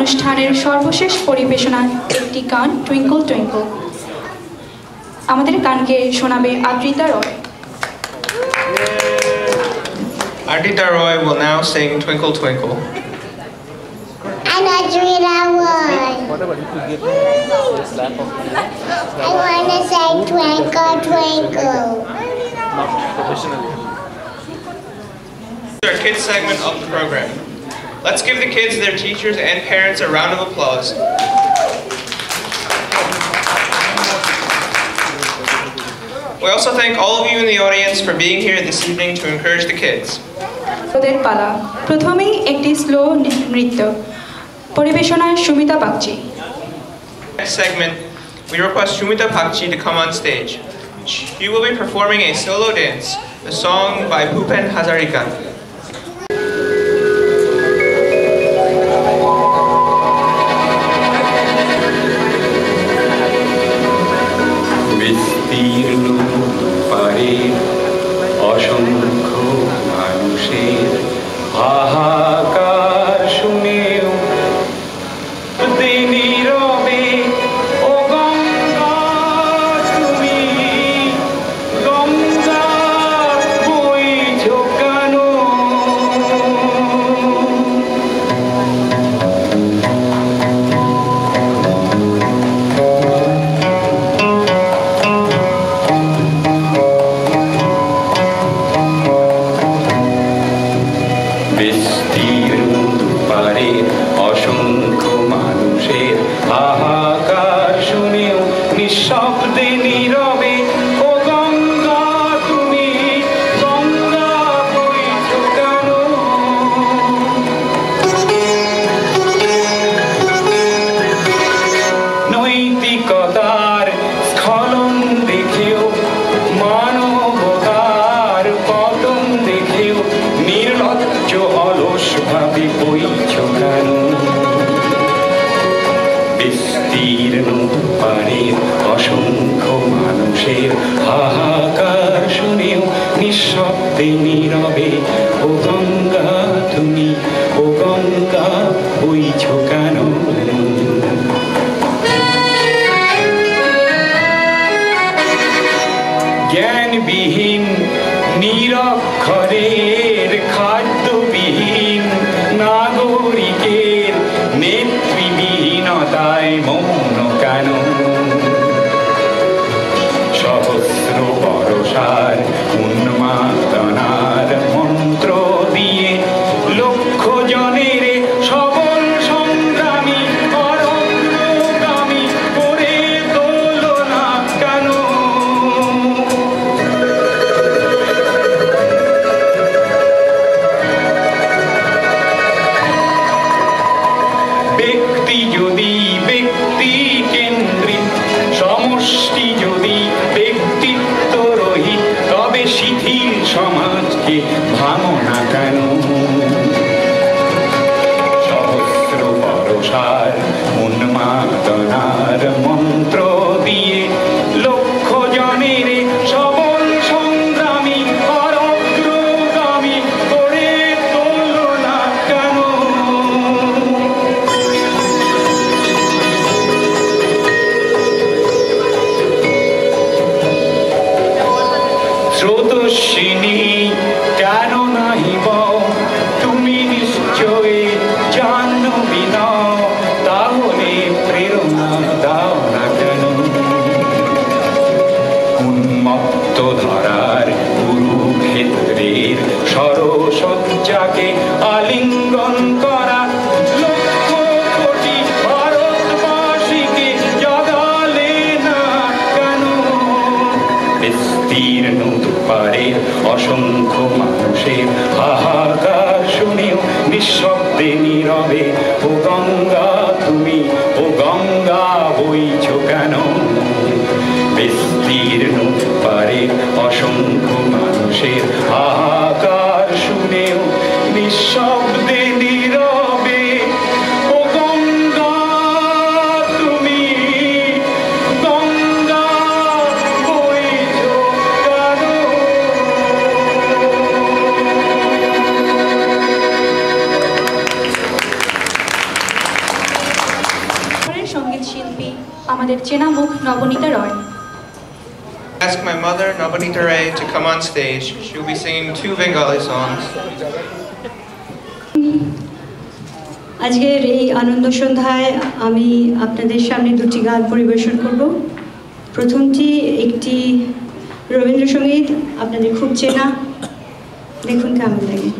অনুষ্ঠানের সর্বশেষ পরিবেশনা একটি গান টুইঙ্কল টুইঙ্কল। আমাদের গানকে শোনাবে আদ্রিতা রয়। Adrita Roy will now sing Twinkle Twinkle. I'm Adrita Roy. I want to sing Twinkle Twinkle. Our kids segment of the program. Let's give the kids, their teachers, and parents a round of applause. We also thank all of you in the audience for being here this evening to encourage the kids. ওদের পালা প্রথমেই একটি slow নৃত্য পরিবেশনায় Sumita Bagchi. Next segment, we request Shumita Pakchi to come on stage. She will be performing a solo dance, a song by Bhupen Hazarika. অসংখ্য মানুষের হাহাকার শুনেও নীরবে ও গঙ্গা তুমি গঙ্গা বইছো কেন অসংখ্য মানুষের হাহাকার শুনেও নিঃশব্দে নীরবে ও গঙ্গা তুমি গঙ্গা বইছো কেন নৈতিকতার স্খলন দেখেও মানবতার পতন দেখেও নির্লজ্জ অলস ভাবে বইছো কেন বিস্তীর্ণ পারের অসংখ্য মানুষের হাহাকার শুনেও নিঃশব্দে নীরবে ও গঙ্গা তুমি ও গঙ্গা বইছো কেন জ্ঞানবিহীন নিরক্ষরের খাদ্যবিহীন নাগরিকের নেতৃবিহীনতায় মৌন কেন সহস্র বরসার উন্মাদনার মন্ত্র দিয়ে লক্ষ জনের সবল সংগ্রামী অরণ্যগামী করে তোলো না কেন ব্যক্তি যদি ব্যক্তি কেন্দ্রিক সমষ্টি যদি ব্যক্তিত্ব রহিত তবে শিথিল সমাজকে ভাঙো না কেন সহস্র বরসার উন্মাদনার মন্ত্র দিয়ে লক্ষ জনের সবল সংগ্রামী অগ্রগামী করে তোলো না কেন স্রোতস্বিনী কেন নাহিব তুমি নিশ্চয়ই জাহ্নবী নও তাহলে প্রেরণা দাও না কেন উন্মত্ত ধারার কুরুক্ষেত্রের সরসজ্জাকে আলিঙ্গন করা লক্ষ কোটি ভারতবাসীকে জাগালে না কেন বিস্তীর্ণ দুপারের অসংখ্য মানুষের হাহাকার শুনেও নিঃশব্দে নীরবে ও গঙ্গা তুমি ও গঙ্গা বইছো কেন বিস্তীর্ণ দুপারের অসংখ্য মানুষের হাহাকার শুনেও নিঃশব্দে নীরবে ও গঙ্গা তুমি গঙ্গা বইছো কেন সঙ্গীত শিল্পী আমাদের চেনা মুখ নবনীতা রয়। Ask my mother, Nabanita Ray, to come on stage. She will be singing 2 Bengali songs. আজকের এই আনন্দ সন্ধ্যায় আমি আপনাদের সামনে দুটি গান পরিবেশন করব। প্রথমটি একটি রবীন্দ্রসঙ্গীত, আপনাদের খুব চেনা, দেখুন কেমন লাগে।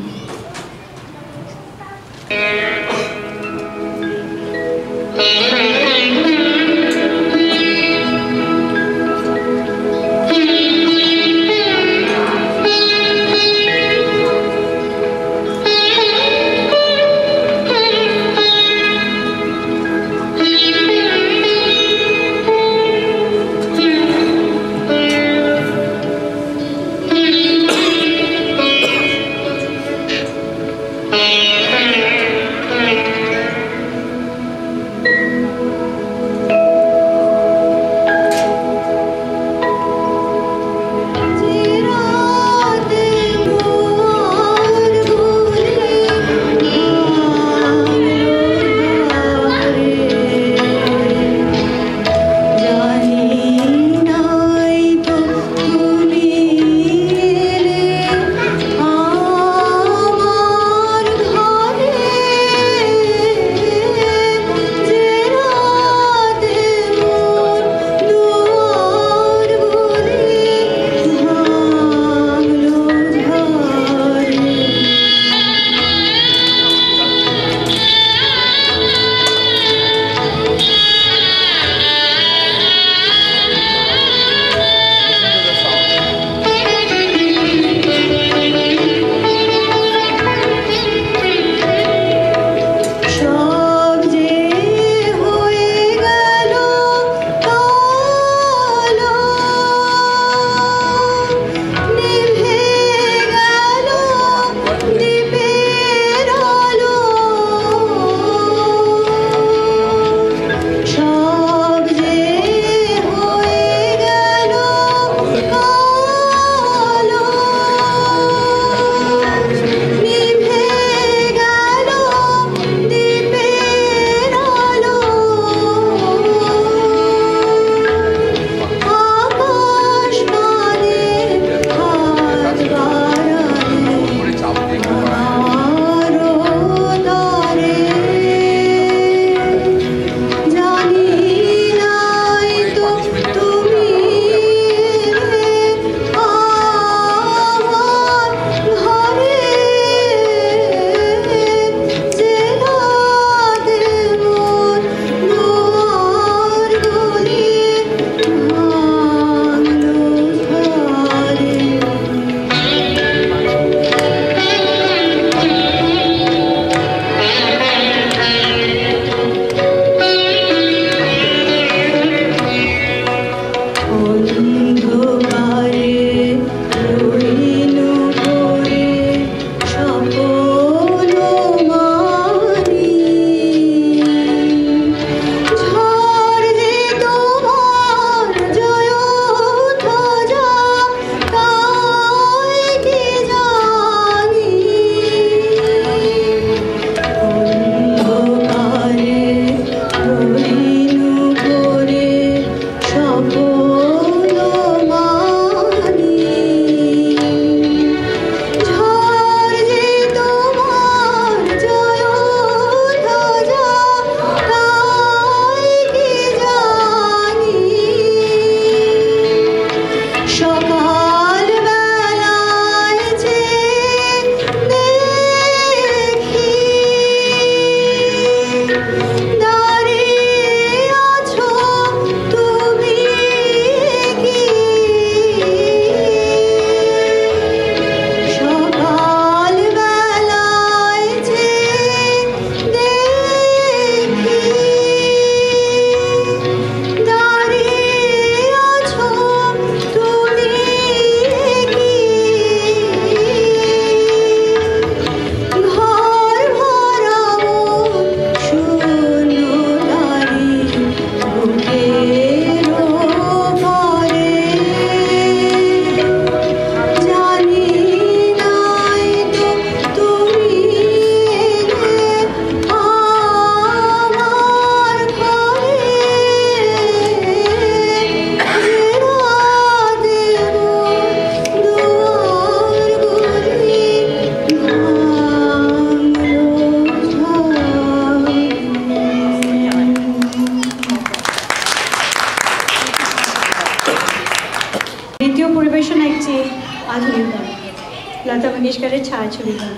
মঙ্গেশকরের ছায়াছবি গান।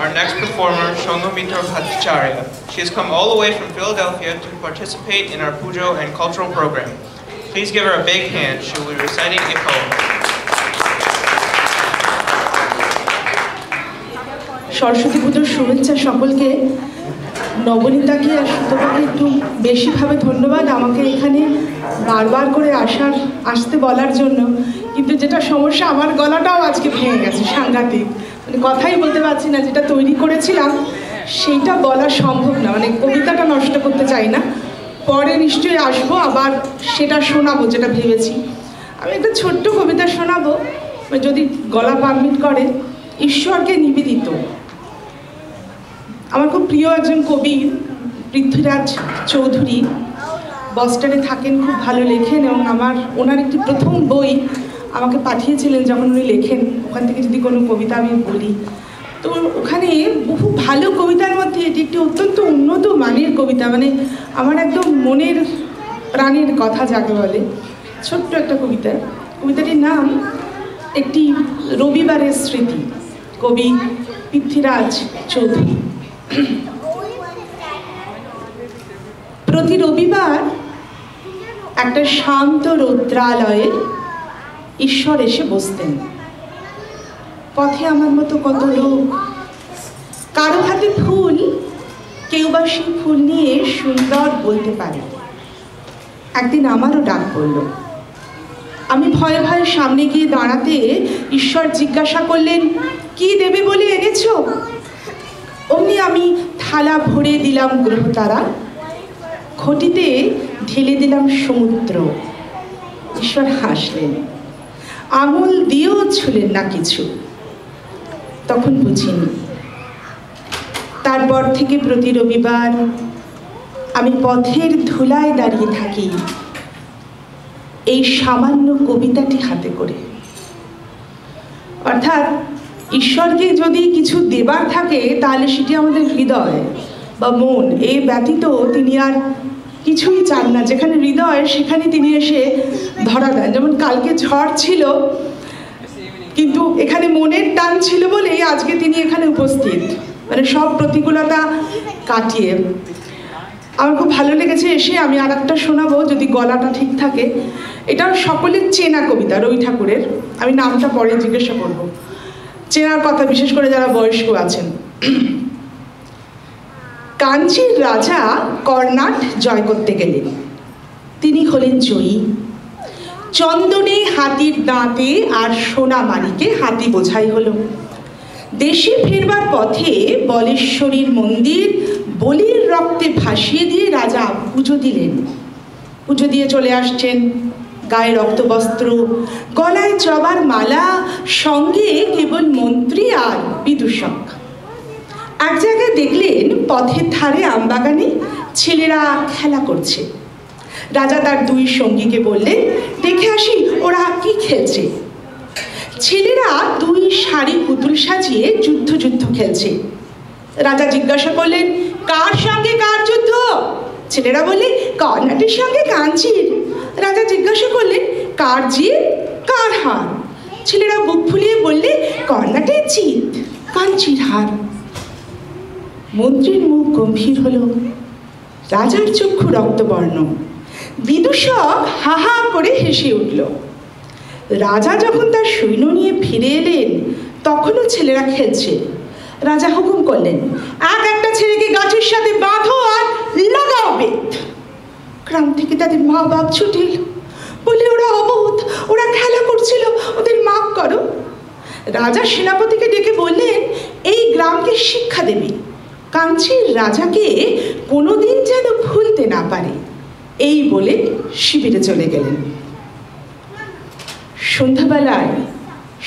Our next performer, Shongomitra Bhattacharya. She has come all the way from Philadelphia to participate in our pujo and cultural program. Please give her a big hand. She will be reciting a poem. Saraswati পুজোর শুভেচ্ছা সকলকে। নবনীতাকে আর সুতোপাকে একটু বেশিভাবে ধন্যবাদ আমাকে এখানে বারবার করে আসতে বলার জন্য। কিন্তু যেটা সমস্যা, আমার গলাটাও আজকে ভেঙে গেছে সাংঘাতিক, মানে কথাই বলতে পারছি না। যেটা তৈরি করেছিলাম সেইটা বলা সম্ভব না, মানে কবিতাটা নষ্ট করতে চাই না। পরে নিশ্চয়ই আসবো, আবার সেটা শোনাবো যেটা ভেবেছি। আমি একটা ছোট্ট কবিতা শোনাবো যদি গলা পারমিট করে। ঈশ্বরকে নিবেদিত। আমার খুব প্রিয় একজন কবি পৃথ্বীরাজ চৌধুরী, বস্টনে থাকেন, খুব ভালো লেখেন এবং ওনার একটি প্রথম বই আমাকে পাঠিয়েছিলেন যখন উনি লেখেন, ওখান থেকে যদি কোনো কবিতা আমি বলি। তো ওখানে বহু ভালো কবিতার মধ্যে এটি একটি অত্যন্ত উন্নত মানের কবিতা, মানে আমার একদম মনের প্রাণের কথা যাকে বলে, ছোট্ট একটা কবিতা। কবিতাটির নাম একটি রবিবারের স্মৃতি, কবি পৃথ্বীরাজ চৌধুরী। প্রতি রবিবার একটা শান্ত রৌদ্রালয়ে ঈশ্বর এসে বসতেন। পথে আমার মতো কত লোক, কারো হাতে ফুল, কেউ বা সেই ফুল নিয়ে সুন্দর বলতে পারে। একদিন আমারও ডাক পড়ল। আমি ভয়ে ভয়ে সামনে গিয়ে দাঁড়াতে ঈশ্বর জিজ্ঞাসা করলেন, কি দেবে বলে এনেছো? অমনি আমি থালা ভরে দিলাম গ্রহতারা, ঘটিতে ঢেলে দিলাম সমুদ্র। ঈশ্বর হাসলেন, আঙুল দিয়েও ছুলেন না কিছু। তখন বুঝিনি। তারপর থেকে প্রতি রবিবার আমি পথের ধুলায় দাঁড়িয়ে থাকি এই সামান্য কবিতাটি হাতে করে। অর্থাৎ ঈশ্বরকে যদি কিছু দেবার থাকে তাহলে সেটি আমাদের হৃদয় বা মন, এই ব্যতীত তিনি আর কিছুই চান না। যেখানে হৃদয় সেখানে তিনি এসে ধরা দেন। যেমন কালকে ঝড় ছিল, কিন্তু এখানে মনের টান ছিল বলেই আজকে তিনি এখানে উপস্থিত, মানে সব প্রতিকূলতা কাটিয়ে। আমার খুব ভালো লেগেছে এসে। আমি আর একটা শোনাবো যদি গলাটা ঠিক থাকে। এটাও সকলের চেনা কবিতা, রবি ঠাকুরের। আমি নামটা পরে জিজ্ঞাসা করব, চেনার কথা, বিশেষ করে যারা বয়স্ক আছেন। কাঞ্চির রাজা কর্ণাট জয় করতে গেলেন। তিনি হলেন জয়ী। চন্দনে হাতির দাঁতে আর সোনা মানিকে হাতি বোঝাই হলো। দেশে ফেরবার পথে বলেশ্বরীর মন্দির বলির রক্তে ভাসিয়ে দিয়ে রাজা পুজো দিলেন। পুজো দিয়ে চলে আসছেন, গায়ে রক্তবস্ত্র, গলায় জবার মালা, সঙ্গে কেবল মন্ত্রী আর বিদূষক। এক জায়গায় দেখলেন পথের ধারে আমবাগানে ছেলেরা খেলা করছে। রাজা তার দুই সঙ্গীকে বললেন, দেখে আসি ওরা কি খেলছে। ছেলেরা দুই শাড়ি পুতুল সাজিয়ে যুদ্ধ খেলছে। রাজা জিজ্ঞাসা করলেন, কার সঙ্গে কার যুদ্ধ? ছেলেরা বললে, কর্ণাটের সঙ্গে কাঞ্চির। রাজা জিজ্ঞাসা করলেন, কার জিত কার হার? ছেলেরা বুক ফুলিয়ে বললে, কর্ণাটের জিত, কাঞ্চির হার। মন্ত্রীর মুখ গম্ভীর হলো, রাজার চক্ষু রক্তবর্ণ। বিদূষক হা হা করে হেসে উঠল। রাজা যখন তার সৈন্য নিয়ে ফিরে এলেন তখনও ছেলেরা খেলছে। রাজা হুকুম করলেন, একটা ছেলেকে গাছের সাথে বাঁধো আর লাগাও বেত। গ্রাম থেকে তাদের মা বাপ ছুটে এলো, বলে ওরা অবোধ, ওরা খেলা করছিল, ওদের মাফ করো। রাজা সেনাপতিকে ডেকে বললেন, এই গ্রামকে শিক্ষা দেবে, কাঞ্চির রাজাকে কোনোদিন যেন ভুলতে না পারে। এই বলে শিবিরে চলে গেলেন। সন্ধ্যাবেলায়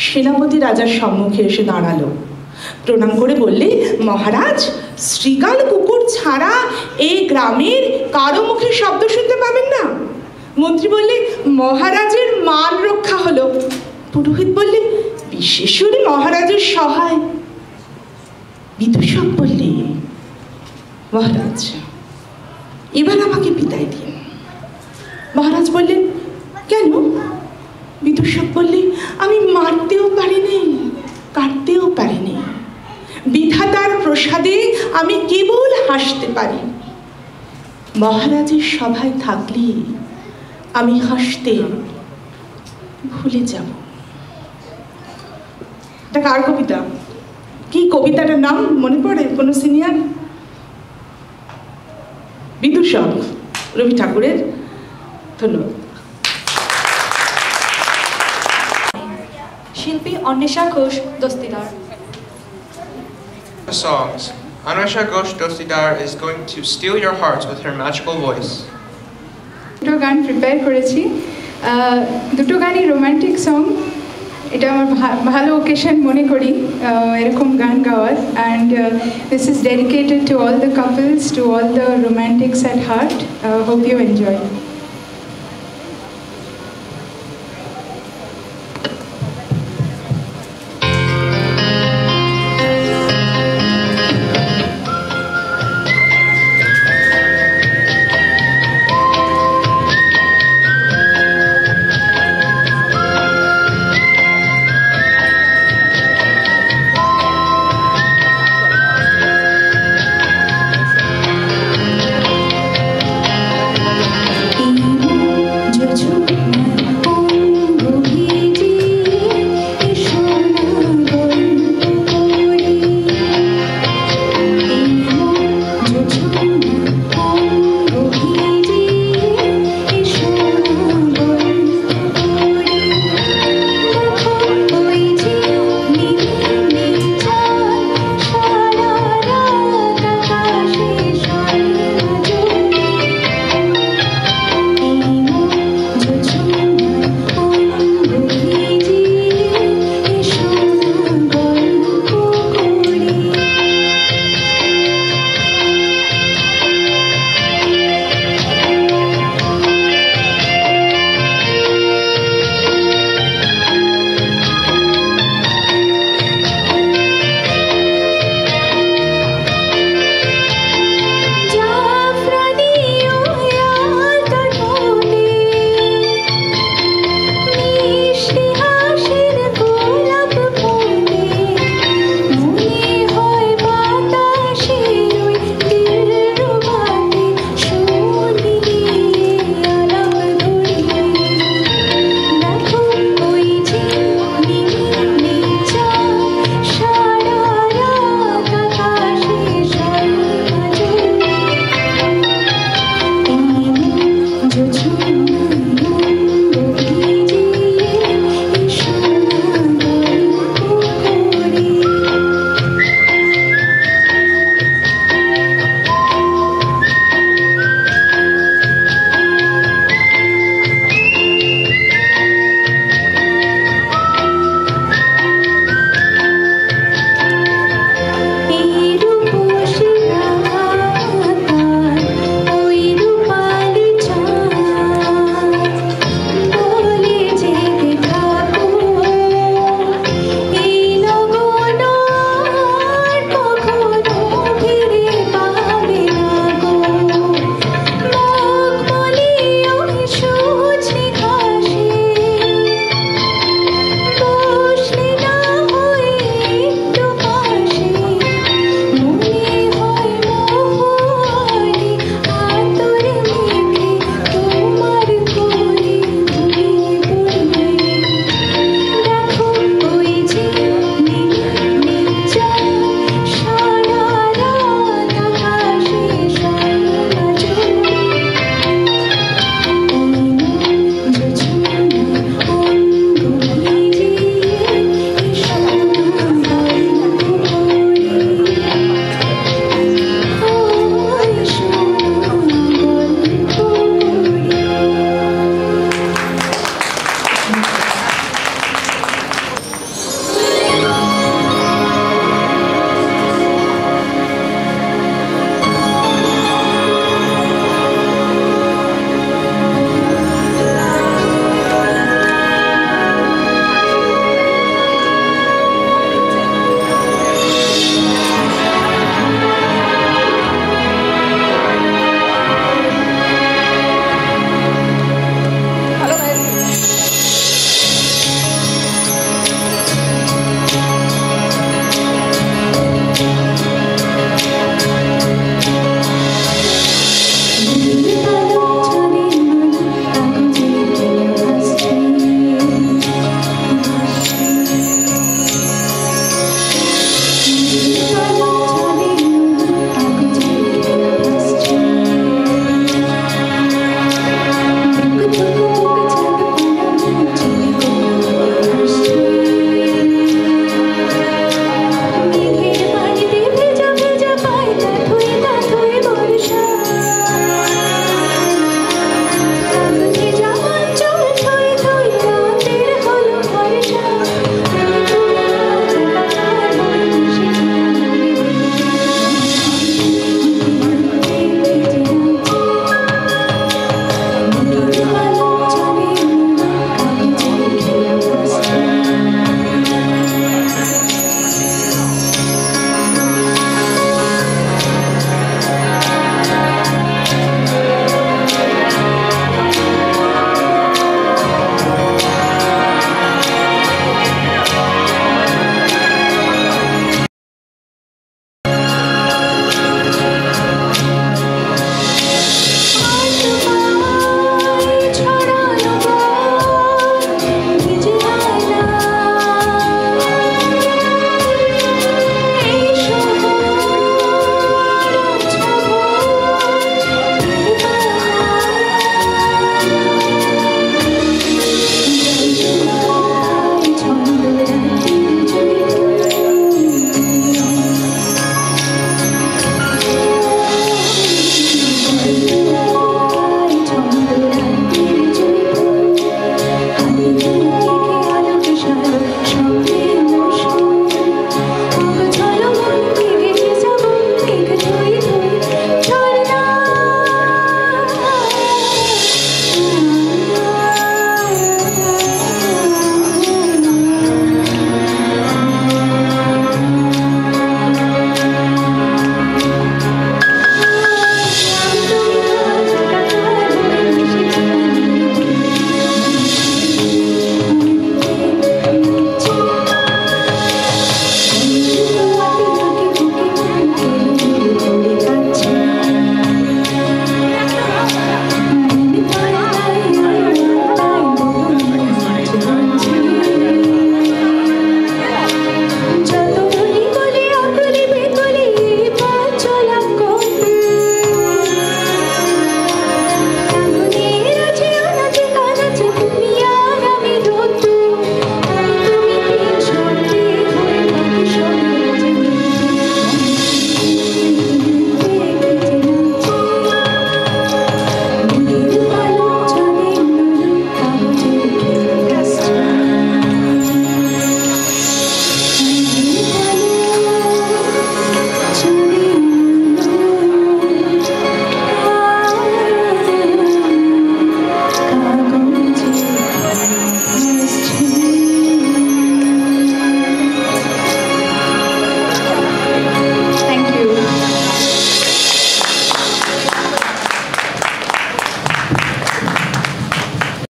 সেনাপতি রাজার সম্মুখে এসে দাঁড়ালো। প্রণাম করে বললে, মহারাজ, শ্রীগাল কুকুর ছাড়া এই গ্রামের কারো মুখে শব্দ শুনতে পাবেন না। মন্ত্রী বললে, মহারাজের মান রক্ষা হলো। পুরোহিত বললে, বিশেষরে মহারাজের সহায়। বিদূষক বললে, মহারাজ, এবার আমাকে বিদায় দিন। মহারাজ বললেন, কেন? বিদূষক বললে, আমি মারতেও পারিনি, কাটতেও পারিনি। বিধাতার প্রসাদে আমি কেবল হাসতে পারি। মহারাজের সভায় থাকলে আমি হাসতে ভুলে যাব। এটা কার কবিতা? কি কবিতাটার নাম মনে পড়ে কোনো সিনিয়র? বিদূষক, রবি ঠাকুরের। ধন্যবাদ। শিল্পী Anwesha Ghosh Dastidar. Songs. Anwesha Ghosh Dostidar is going to steal your hearts with her magical voice. দুটো গান প্রিপেয়ার করেছি, দুটো গানই রোমান্টিক সং। এটা আমার ভালো ওকেশন মনে করি এরকম গান গাওয়ার and this is dedicated to all the couples to all the romantics at heart hope you enjoy